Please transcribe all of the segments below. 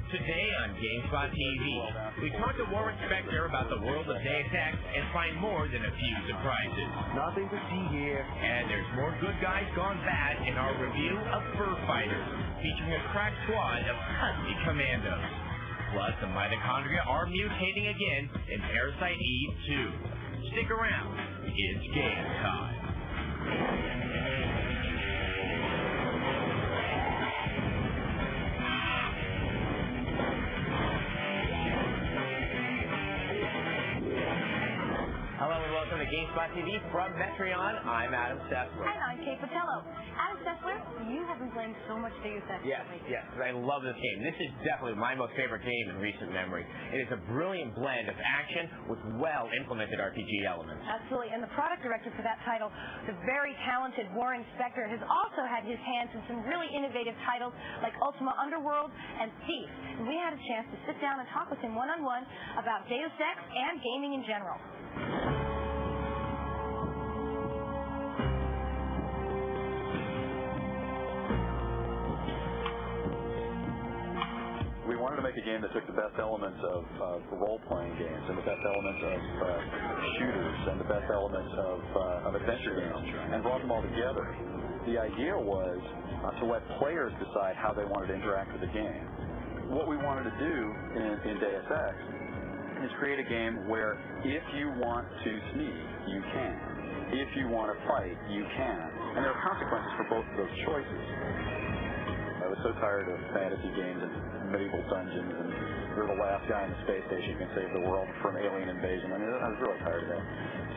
Today on Gamespot TV, we talk to Warren Spector about the world of Deus Ex and find more than a few surprises. Nothing to see here. And there's more good guys gone bad in our review of Fur Fighters, featuring a crack squad of custody commandos. Plus, the mitochondria are mutating again in Parasite Eve 2. Stick around. It's game time. Hello and welcome to Gamespot TV from Metreon. I'm Adam Sessler. And I'm Kate Patello. Adam Sessler, you have been playing so much Deus Ex. Yes, I love this game. This is definitely my most favorite game in recent memory. It is a brilliant blend of action with well-implemented RPG elements. Absolutely, and the product director for that title, the very talented Warren Spector, has also had his hands in some really innovative titles like Ultima Underworld and Thief. And we had a chance to sit down and talk with him one-on-one about Deus Ex and gaming in general. We wanted to make a game that took the best elements of role-playing games and the best elements of shooters and the best elements of adventure games and brought them all together. The idea was to let players decide how they wanted to interact with the game. What we wanted to do in Deus Ex is create a game where if you want to sneak, you can. If you want to fight, you can. And there are consequences for both of those choices. I was so tired of fantasy games and medieval dungeons and you're the last guy in the space station who can save the world from alien invasion. I mean, I was really tired of that.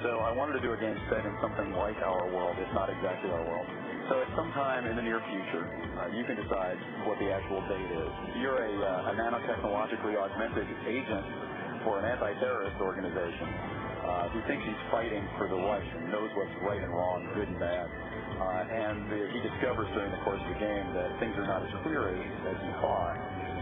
So I wanted to do a game set in something like our world, if not exactly our world. So at some time in the near future, you can decide what the actual date is. You're a nanotechnologically augmented agent for an anti-terrorist organization who thinks he's fighting for the right and knows what's right and wrong, good and bad. And he discovers during the course of the game that things are not as clear as he thought.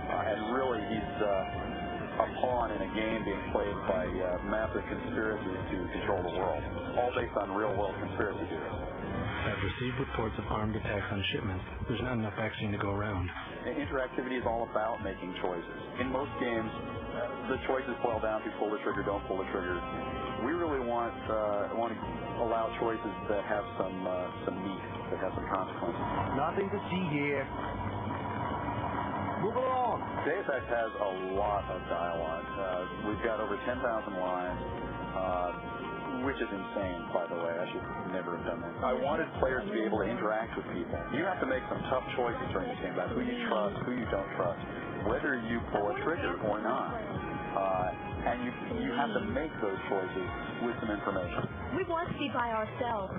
And really he's a pawn in a game being played by massive conspiracies to control the world, all based on real-world conspiracy theories. I've received reports of armed attacks on shipments. There's not enough vaccine to go around. Interactivity is all about making choices. In most games, the choices boil down to pull the trigger, don't pull the trigger. We really want to allow choices that have some meat, that have some consequences. Nothing to see here. Move along. Deus Ex has a lot of dialogue. We've got over 10,000 lines, which is insane, by the way. I should never have done that. I wanted players to be able to interact with people. You have to make some tough choices during this game about who you trust, who you don't trust, whether you pull a trigger or not. And you have to make those choices with some information. We want to be by ourselves.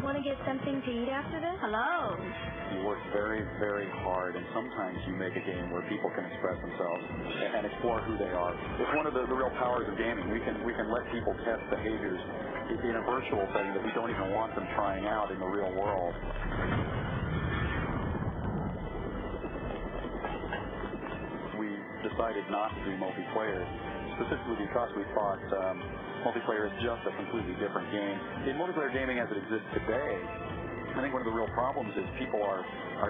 Want to get something to eat after this? Hello. You work very, very hard, and sometimes you make a game where people can express themselves and explore who they are. It's one of the real powers of gaming. We can let people test behaviors in a virtual setting that we don't even want them trying out in the real world. We decided not to do multiplayer, specifically because we thought multiplayer is just a completely different game. In multiplayer gaming as it exists today, I think one of the real problems is people are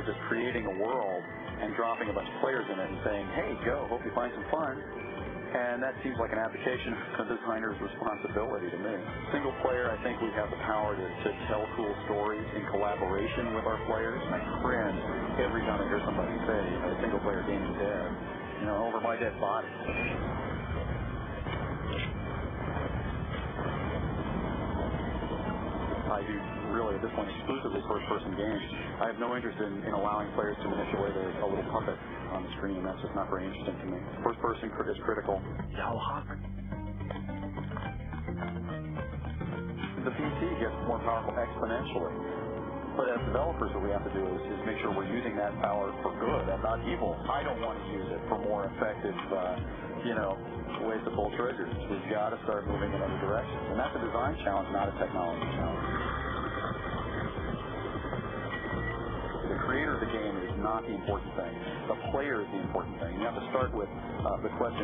just creating a world and dropping a bunch of players in it and saying, hey, go, hope you find some fun. And that seems like an abdication of the designer's responsibility to me. Single player, I think we have the power to tell cool stories in collaboration with our players. I cringe every time I hear somebody say, a single player game is dead. Over my dead body. I do really, at this point, exclusively first-person games. I have no interest in allowing players to manipulate a little puppet on the screen. That's just not very interesting to me. First-person is critical. The PC gets more powerful exponentially. But as developers, what we have to do is make sure we're using that power for good and not evil. I don't want to use it for more effective, ways to pull triggers. We've got to start moving in other directions. And that's a design challenge, not a technology challenge. The creator of the game is not the important thing. The player is the important thing. You have to start with the question,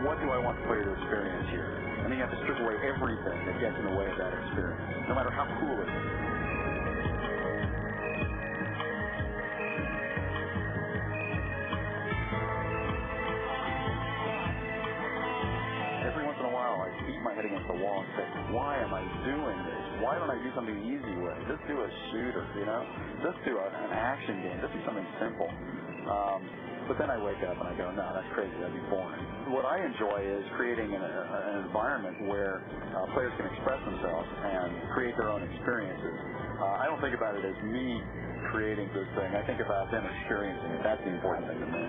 what do I want the player to experience here? And then you have to strip away everything that gets in the way of that experience, no matter how cool it is. my head against the wall and say, why am I doing this? Why don't I do something the easy way? Just do a shooter, you know? Just do an action game. Just do something simple. But then I wake up and I go, no, that's crazy. That'd be boring. What I enjoy is creating an environment where players can express themselves and create their own experiences. I don't think about it as me creating this thing. I think about them experiencing it. That's the important thing to me.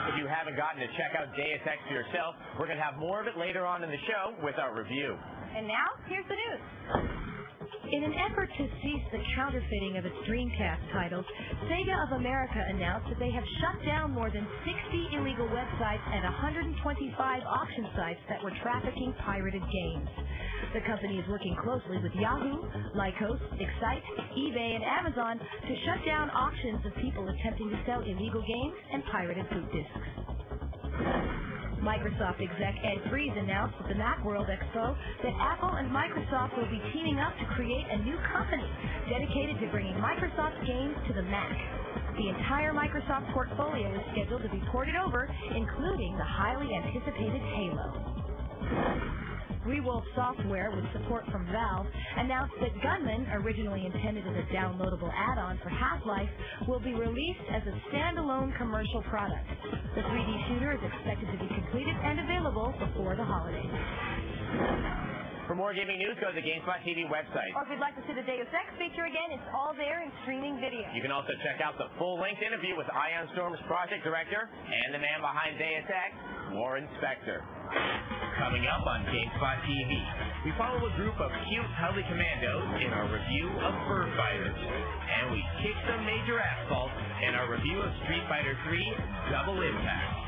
If you haven't gotten to check out Deus Ex for yourself, we're going to have more of it later on in the show with our review. And now, here's the news. In an effort to cease the counterfeiting of its Dreamcast titles, Sega of America announced that they have shut down more than 60 illegal websites and 125 auction sites that were trafficking pirated games. The company is working closely with Yahoo, Lycos, Excite, eBay, and Amazon to shut down auctions of people attempting to sell illegal games and pirated boot discs. Microsoft exec Ed Fries announced at the Macworld Expo that Apple and Microsoft will be teaming up to create a new company dedicated to bringing Microsoft games to the Mac. The entire Microsoft portfolio is scheduled to be ported over, including the highly anticipated Halo. Rewolf Software, with support from Valve, announced that Gunman, originally intended as a downloadable add-on for Half-Life, will be released as a standalone commercial product. The 3D shooter is expected to be completed and available before the holidays. For more gaming news, go to the Gamespot TV website. Or if you'd like to see the Deus Ex feature again, it's all there in streaming video. You can also check out the full-length interview with Ion Storm's project director and the man behind Deus Ex, Warren Spector. Coming up on Gamespot TV, we follow a group of cute, cuddly commandos in our review of Fur Fighters. And we kick some major asphalt in our review of Street Fighter 3 Double Impact.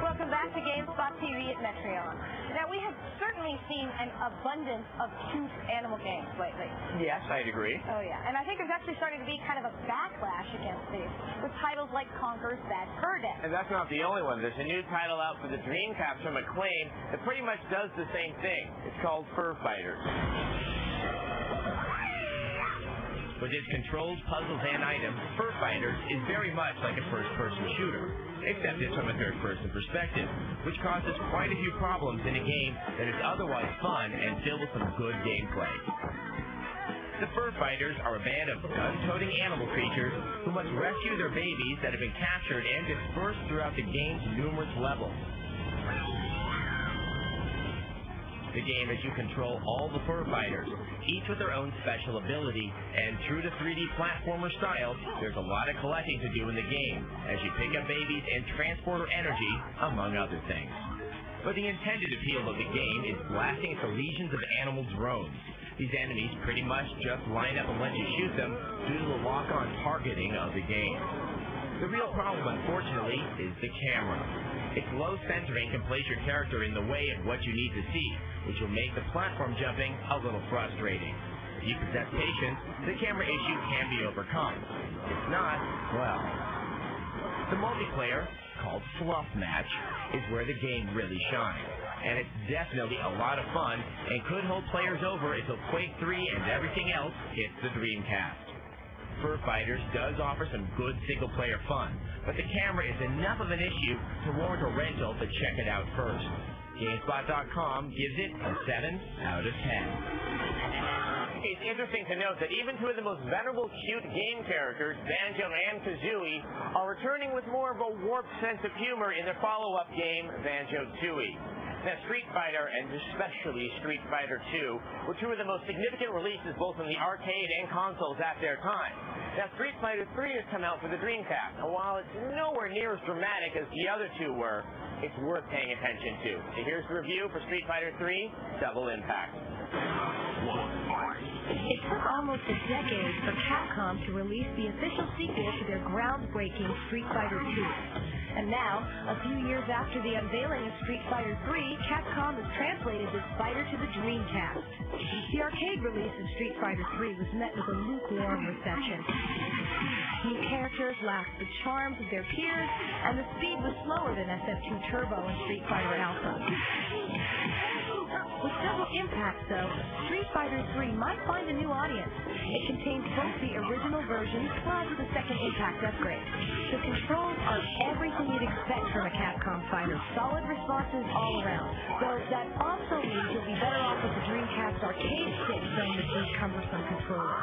Welcome back to Gamespot TV at Metreon. Now, we have certainly seen an abundance of cute animal games lately. Yes, I'd agree. Oh, yeah. And I think there's actually starting to be kind of a backlash against these with titles like Conker's Bad Fur Day. And that's not the only one. There's a new title out for the Dreamcast from Acclaim that pretty much does the same thing. It's called Fur Fighters. With its controls, puzzles, and items, Fur Fighters is very much like a first-person shooter, except it's from a third-person perspective, which causes quite a few problems in a game that is otherwise fun and filled with some good gameplay. The Fur Fighters are a band of gun-toting animal creatures who must rescue their babies that have been captured and dispersed throughout the game's numerous levels. The game as you control all the Fur Fighters, each with their own special ability, and true to 3D platformer style, there's a lot of collecting to do in the game as you pick up babies and transporter energy, among other things. But the intended appeal of the game is blasting into legions of animal drones. These enemies pretty much just line up and let you shoot them due to the lock-on targeting of the game. The real problem, unfortunately, is the camera. Its low centering can place your character in the way of what you need to see, which will make the platform jumping a little frustrating. If you possess patience, the camera issue can be overcome. If not, well. The multiplayer, called Fluff Match, is where the game really shines. And it's definitely a lot of fun and could hold players over until Quake 3 and everything else hits the Dreamcast. Fur Fighters does offer some good single-player fun, but the camera is enough of an issue to warrant a rental, but check it out first. Gamespot.com gives it a 7 out of 10. It's interesting to note that even two of the most venerable cute game characters, Banjo and Kazooie, are returning with more of a warped sense of humor in their follow-up game, Banjo-Tooie. Now, Street Fighter, and especially Street Fighter 2, were two of the most significant releases both in the arcade and consoles at their time. Now, Street Fighter 3 has come out for the Dreamcast, and while it's nowhere near as dramatic as the other two were, it's worth paying attention to. So here's the review for Street Fighter 3, Double Impact. It took almost a decade for Capcom to release the official sequel to their groundbreaking Street Fighter 2. And now, a few years after the unveiling of Street Fighter 3, Capcom has translated this fighter to the Dreamcast. The arcade release of Street Fighter 3 was met with a lukewarm reception. New characters lacked the charms of their peers, and the speed was slower than SF2 Turbo and Street Fighter Alpha. With Double Impact, though, Street Fighter 3 might find a new audience. It contains both the original version plus the second Impact upgrade. The controls are everything you'd expect from a Capcom fighter. Solid responses all around. Though that also means you'll be better off with the Dreamcast arcade stick than the big cumbersome controller.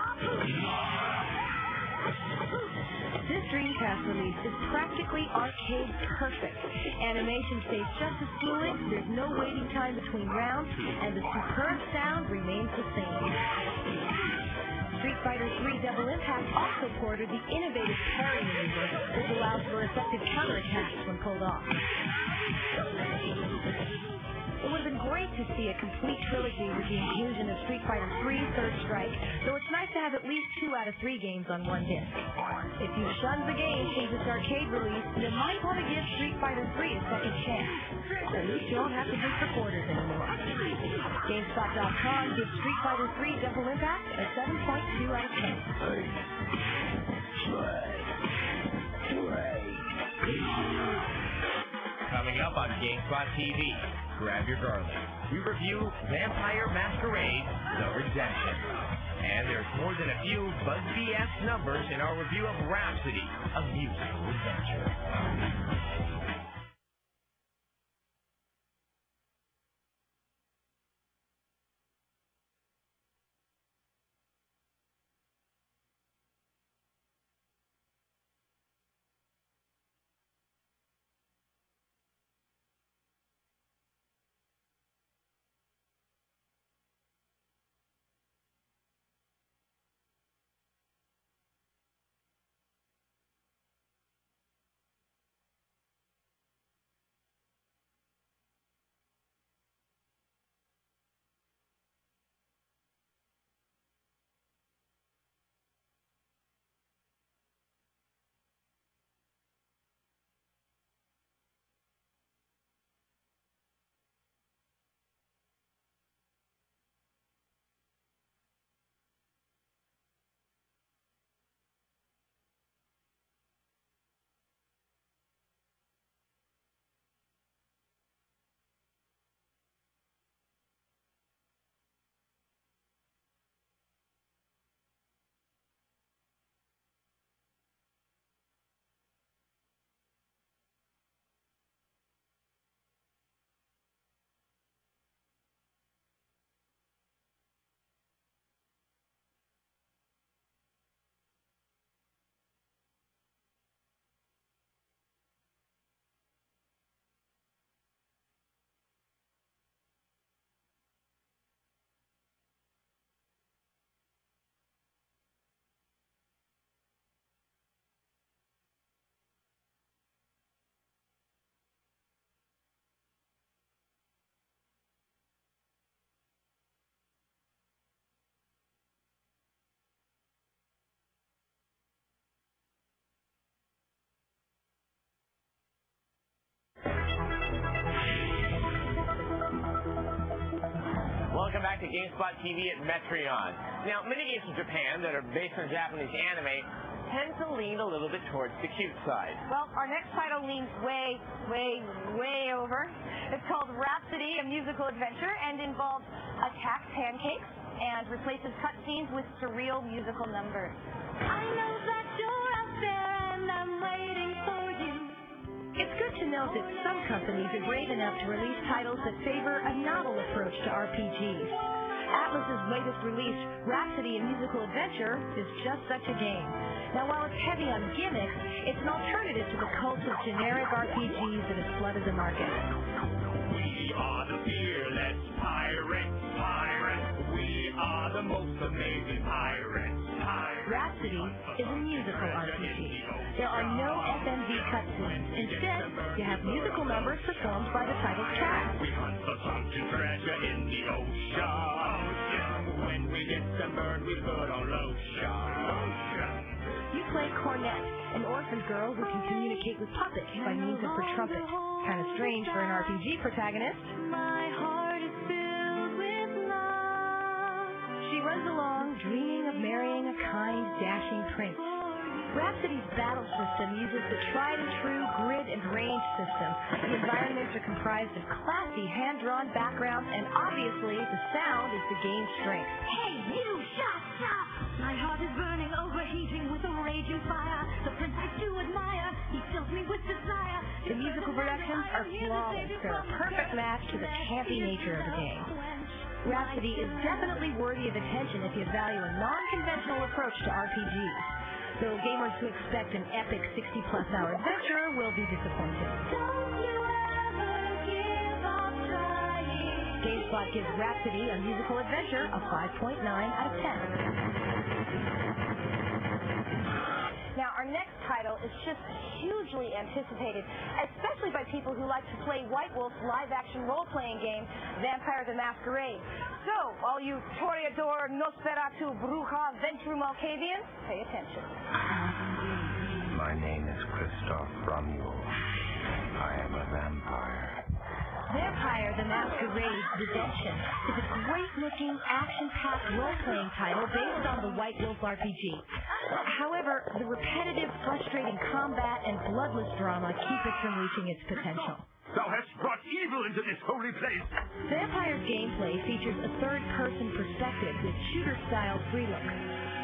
This Dreamcast release is practically arcade perfect. Animation stays just as fluid, there's no waiting time between rounds, and the superb sound remains the same. Street Fighter 3 Double Impact also ported the innovative parry maneuver, which allows for effective counterattacks when pulled off. It would have been great to see a complete trilogy with the infusion of Street Fighter 3 Third Strike, though it's nice to have at least 2 out of 3 games on one disc. If you shunned the game since its arcade release, you might want to give Street Fighter 3 a second chance. At least you don't have to dig for quarters anymore. Gamespot.com gives Street Fighter 3 Double Impact a 7.2 out of 10. Coming up on Gamespot TV, grab your garlic. We review Vampire Masquerade-Redemption. And there's more than a few BuzzBS numbers in our review of Rhapsody, a musical adventure. welcome back to Gamespot TV at Metreon. Now, many games from Japan that are based on Japanese anime tend to lean a little bit towards the cute side. Well, our next title leans way over. It's called Rhapsody, a musical adventure, and involves attack pancakes and replaces cutscenes with surreal musical numbers. I know that you're out there and I'm waiting for you. It's good to note that some companies are brave enough to release titles that favor a novel approach to RPGs. Atlus's latest release, Rhapsody, a musical adventure, is just such a game. Now, while it's heavy on gimmicks, it's an alternative to the cult of generic RPGs that has flooded the market. We are the fearless pirates. We are the most amazing pirates. Rhapsody is a musical RPG. There are no FMV cutscenes. Instead, you have musical numbers performed by the title track. We hunt for some treasure in the ocean. When we get submerged, we put on lotion. You play Cornette, an orphan girl who can communicate with puppets by means of her trumpet. Kind of strange for an RPG protagonist. My heart is filled with love. She runs along, dreaming of marrying a kind, dashing prince. Rhapsody's battle system uses the tried-and-true grid and range system. The environments are comprised of classy, hand-drawn backgrounds, and obviously, the sound is the game's strength. Hey, you, shut! My heart is burning, overheating with a raging fire. The prince I do admire, he fills me with desire. The musical productions are flawless. They're a perfect match to the campy nature of the game. Rhapsody is definitely worthy of attention if you value a non-conventional approach to RPGs. Though gamers who expect an epic 60-plus hour adventure will be disappointed. Don't you ever give up trying. Gamespot gives Rhapsody, a musical adventure, a 5.9 out of 10. Now, our next title is just hugely anticipated, especially by people who like to play White Wolf's live-action role-playing game, Vampire the Masquerade. So, all you Toreador, Nosferatu, Bruja, Ventru Malkavians, pay attention. My name is Christoph Romuald. I am a vampire. Vampire the Masquerade-Redemption is a great-looking, action-packed role-playing title based on the White Wolf RPG. However, the repetitive, frustrating combat and bloodless drama keep it from reaching its potential. Thou hast brought evil into this holy place. Vampire's gameplay features a third-person perspective with shooter-style freedom.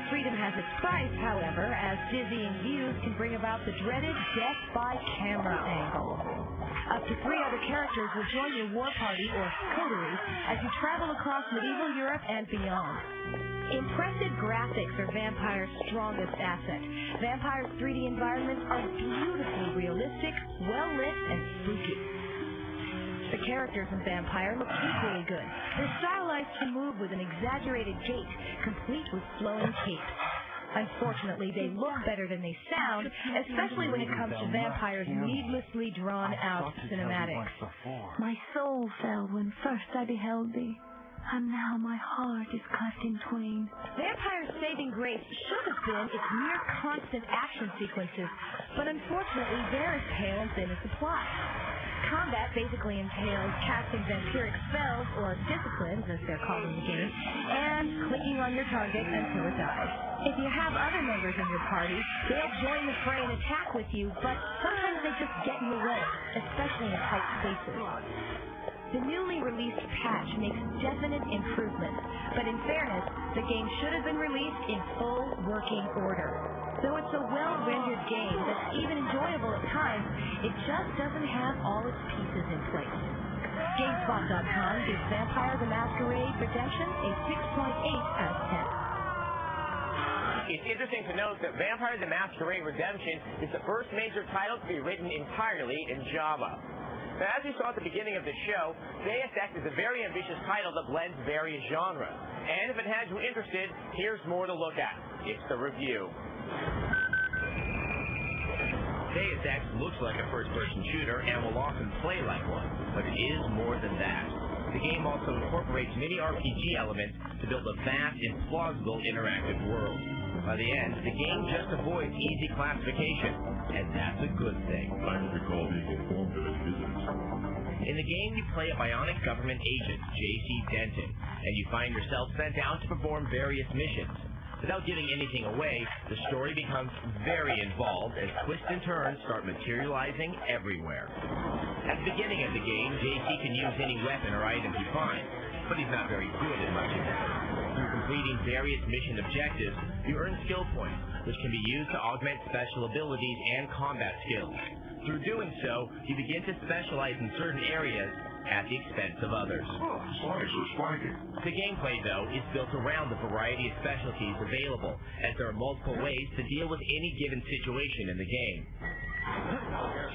Freedom has its price, however, as dizzying views can bring about the dreaded death-by-camera angle. Up to 3 other characters will join your war party, or coterie, as you travel across medieval Europe and beyond. Impressive graphics are Vampire's strongest asset. Vampire's 3D environments are beautifully realistic, well-lit, and spooky. The characters in Vampire look equally good. They're stylized to move with an exaggerated gait, complete with flowing capes. Unfortunately, they look better than they sound, especially when it comes to Vampire's needlessly drawn-out cinematics. My soul fell when first I beheld thee, and now my heart is cut in twain. Vampire's saving grace should have been its near constant action sequences, but unfortunately they're as pale and thin as the plot. Combat basically entails casting vampiric spells, or disciplines as they're called in the game, and clicking on your target until it dies. If you have other members in your party, they'll join the fray and attack with you, but sometimes they just get in the way, especially in tight spaces. The newly released patch makes definite improvements, but in fairness, the game should have been released in full working order. Though it's a well-rendered game that's even enjoyable at times, it just doesn't have all its pieces in place. Gamespot.com gives Vampire the Masquerade-Redemption a 6.8 out of 10. It's interesting to note that Vampire the Masquerade-Redemption is the first major title to be written entirely in Java. Now, as we saw at the beginning of the show, Deus Ex is a very ambitious title that blends various genres. And if it had you interested, here's more to look at. It's the review. Deus Ex looks like a first-person shooter and will often play like one, but it is more than that. The game also incorporates many RPG elements to build a vast and plausible interactive world. By the end, the game just avoids easy classification, and that's a good thing. I recall being informed of it isn't. In the game, you play a bionic government agent, J.C. Denton, and you find yourself sent out to perform various missions. Without giving anything away, the story becomes very involved as twists and turns start materializing everywhere. At the beginning of the game, JC can use any weapon or item he finds, but he's not very good at much of it. Through completing various mission objectives, you earn skill points, which can be used to augment special abilities and combat skills. Through doing so, you begin to specialize in certain areas at the expense of others. The gameplay, though, is built around the variety of specialties available, as there are multiple ways to deal with any given situation in the game.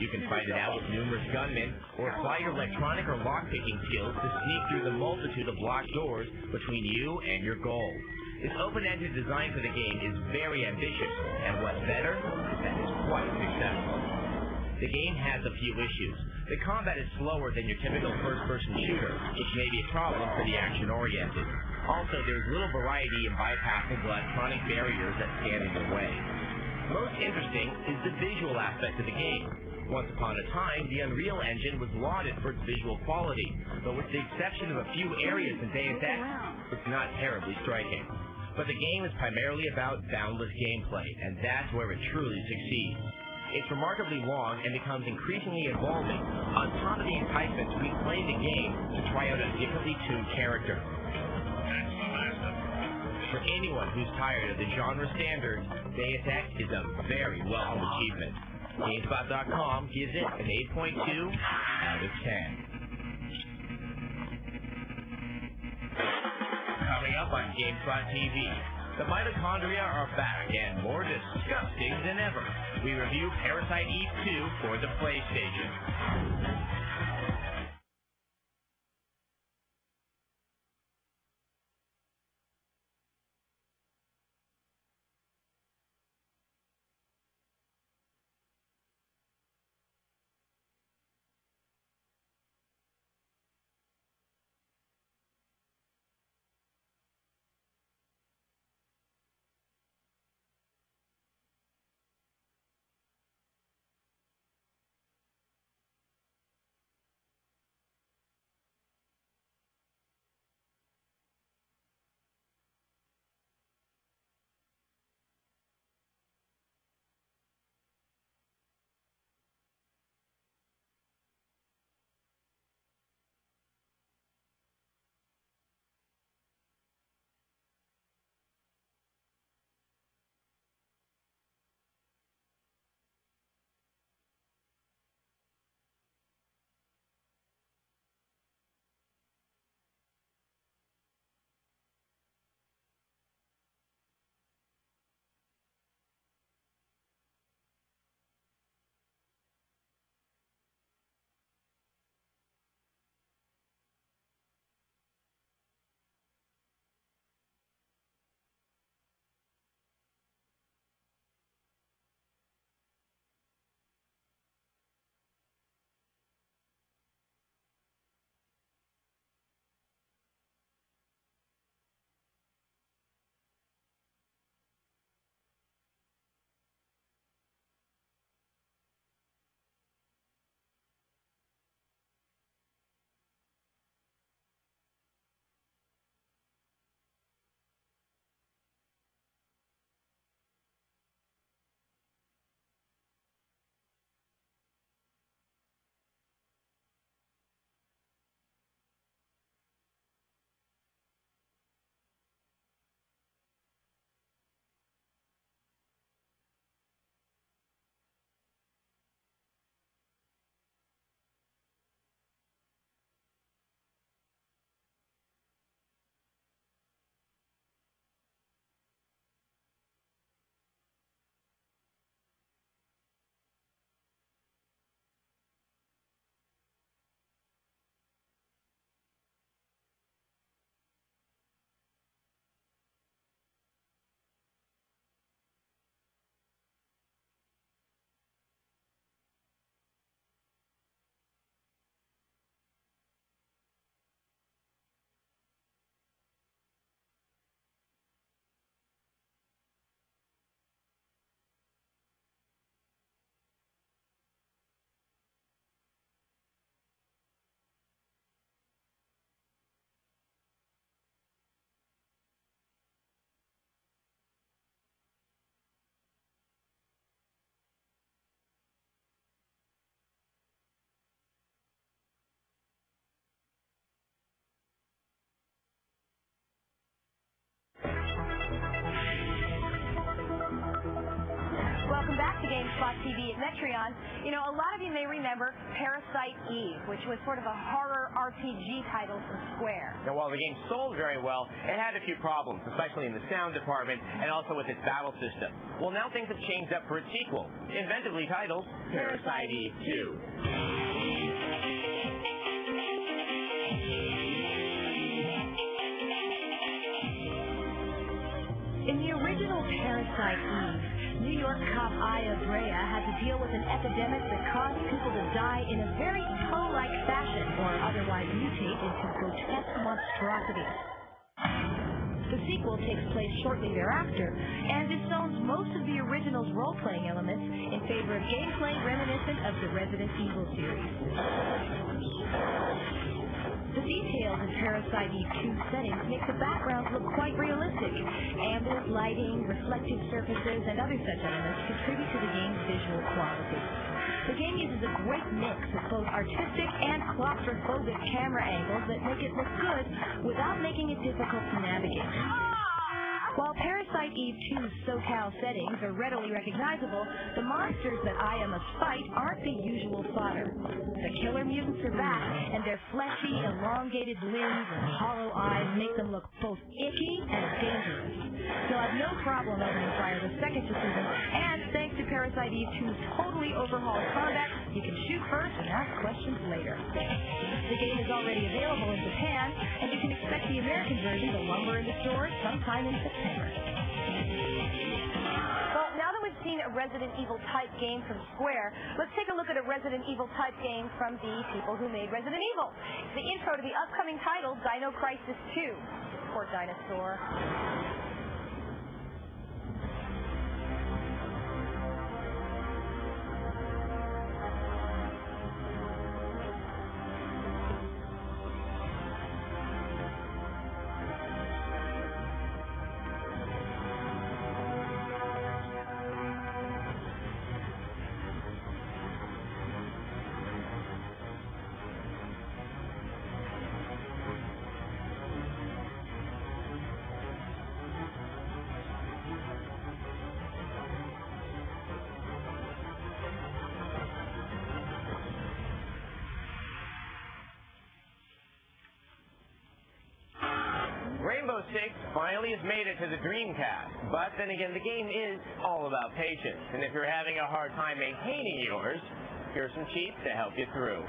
You can fight it out with numerous gunmen, or apply your electronic or lockpicking skills to sneak through the multitude of locked doors between you and your goal. This open-ended design for the game is very ambitious, and what's better, that it's quite successful. The game has a few issues. The combat is slower than your typical first-person shooter, which may be a problem for the action-oriented. Also, there's little variety in bypassing the electronic barriers that stand in your way. Most interesting is the visual aspect of the game. Once upon a time, the Unreal Engine was lauded for its visual quality, but with the exception of a few areas in Deus Ex, it's not terribly striking. But the game is primarily about boundless gameplay, and that's where it truly succeeds. It's remarkably long and becomes increasingly evolving, on top of the enticement to replay the game to try out a differently tuned character. For anyone who's tired of the genre standards, Deus Ex is a very welcome achievement. Gamespot.com gives it an 8.2 out of 10. Coming up on Gamespot TV, the mitochondria are back and more disgusting than ever. We review Parasite Eve 2 for the PlayStation. Gamespot TV at Metreon. You know, a lot of you may remember Parasite Eve, which was sort of a horror RPG title from Square. Now, while the game sold very well, it had a few problems, especially in the sound department and also with its battle system. Well, now things have changed up for its sequel, inventively titled Parasite Eve 2. In the original Parasite Eve, New York cop Aya Brea had to deal with an epidemic that caused people to die in a very toe-like fashion or otherwise mutate into grotesque monstrosities. The sequel takes place shortly thereafter and disowns most of the original's role-playing elements in favor of gameplay reminiscent of the Resident Evil series. The details in Parasite Eve 2 settings make the backgrounds look quite realistic. Ambient lighting, reflective surfaces, and other such elements contribute to the game's visual quality. The game uses a great mix of both artistic and claustrophobic camera angles that make it look good without making it difficult to navigate. While Parasite Eve 2's SoCal settings are readily recognizable, the monsters that Aya must fight aren't the usual fodder. The killer mutants are back, and their fleshy, elongated limbs and hollow eyes make them look both icky and dangerous. You'll have no problem opening fire the second you see them, and thanks to Parasite Eve 2's totally overhauled combat, you can shoot first and ask questions later. The game is already available in Japan, and you can expect the American version to lumber into stores sometime in September. Well, now that we've seen a Resident Evil type game from Square, let's take a look at a Resident Evil type game from the people who made Resident Evil. It's the intro to the upcoming title, Dino Crisis 2. Poor dinosaur. Rainbow Six finally has made it to the Dreamcast, but then again, the game is all about patience, and if you're having a hard time maintaining yours, here's some cheats to help you through.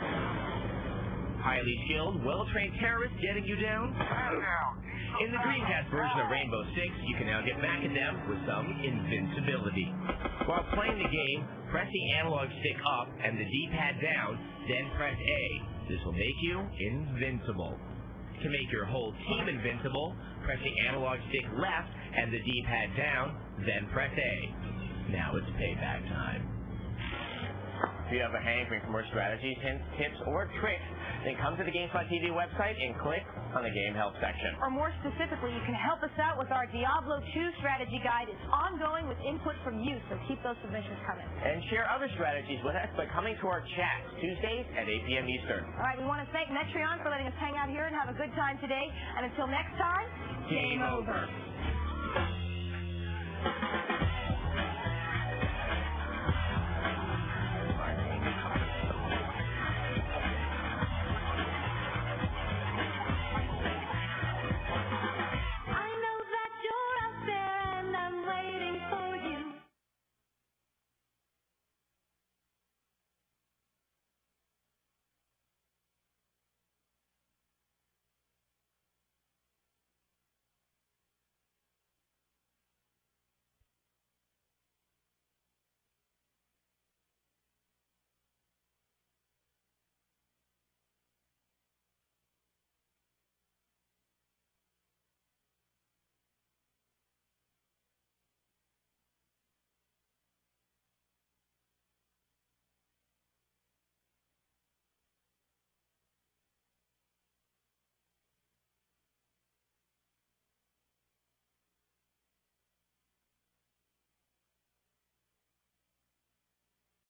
Highly skilled, well-trained terrorists getting you down? In the Dreamcast version of Rainbow Six, you can now get back at them with some invincibility. While playing the game, press the analog stick up and the D-pad down, then press A. This will make you invincible. To make your whole team invincible, press the analog stick left and the D-pad down, then press A. Now it's payback time. If you have a hankering for more strategies, hints, tips, or tricks, then come to the Gamespot TV website and click on the Game Help section. Or more specifically, you can help us out with our Diablo 2 strategy guide. It's ongoing with input from you, so keep those submissions coming. And share other strategies with us by coming to our chats Tuesdays at 8 p.m. Eastern. All right, we want to thank Metreon for letting us hang out here and have a good time today. And until next time, Game over.